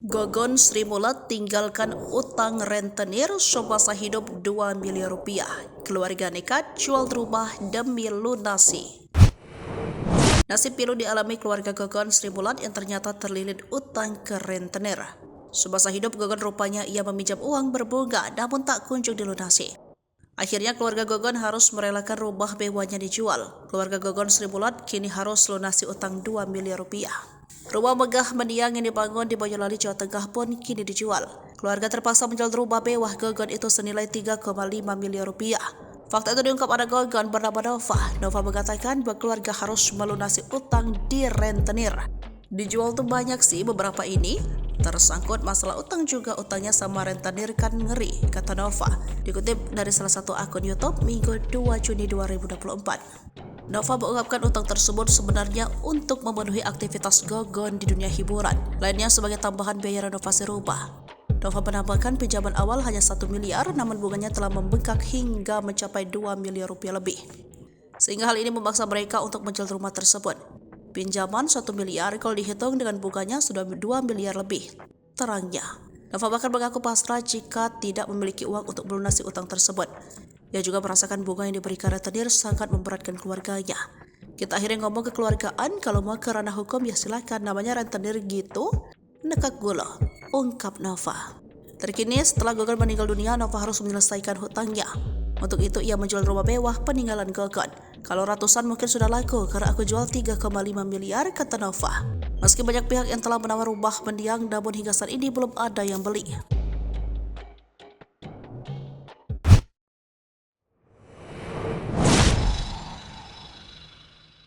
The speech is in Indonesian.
Gogon Sri Mulat tinggalkan utang rentenir semasa hidup 2 miliar rupiah. Keluarga nekat jual rumah demi lunasi. Nasib pilu dialami keluarga Gogon Sri Mulat yang ternyata terlilit utang ke rentenir. Semasa hidup Gogon rupanya ia meminjam uang berbunga namun tak kunjung dilunasi. Akhirnya keluarga Gogon harus merelakan rumah mewahnya dijual. Keluarga Gogon Sri Mulat kini harus lunasi utang 2 miliar rupiah. Rumah megah mendiang yang dibangun di Boyolali, Jawa Tengah pun kini dijual. Keluarga terpaksa menjual rumah mewah Gogon itu senilai 3,5 miliar rupiah. Fakta itu diungkap anak Gogon bernama Nova. Nova mengatakan bahwa keluarga harus melunasi utang di rentenir. Dijual tuh banyak sih beberapa ini. Tersangkut masalah utang juga, utangnya sama rentenir kan ngeri, kata Nova. Dikutip dari salah satu akun YouTube Minggu 2 Juni 2024. Nova mengungkapkan utang tersebut sebenarnya untuk memenuhi aktivitas Gogon di dunia hiburan. Lainnya sebagai tambahan biaya renovasi rumah. Nova menambahkan pinjaman awal hanya 1 miliar namun bunganya telah membengkak hingga mencapai 2 miliar rupiah lebih. Sehingga hal ini memaksa mereka untuk menjual rumah tersebut. Pinjaman 1 miliar kalau dihitung dengan bunganya sudah 2 miliar lebih, terangnya. Nova bahkan mengaku pasrah jika tidak memiliki uang untuk melunasi utang tersebut. Ia juga merasakan bunga yang diberikan rentenir sangat memberatkan keluarganya. Kita akhirnya ngomong kekeluargaan, kalau mau ke ranah hukum ya silakan, namanya rentenir gitu, nekak gula, ungkap Nova. Terkini setelah Gogon meninggal dunia, Nova harus menyelesaikan hutangnya. Untuk itu ia menjual rumah mewah peninggalan Gogon. Kalau ratusan mungkin sudah laku karena aku jual 3,5 miliar, kata Nova. Meski banyak pihak yang telah menawar rumah mendiang, namun hingga saat ini belum ada yang beli.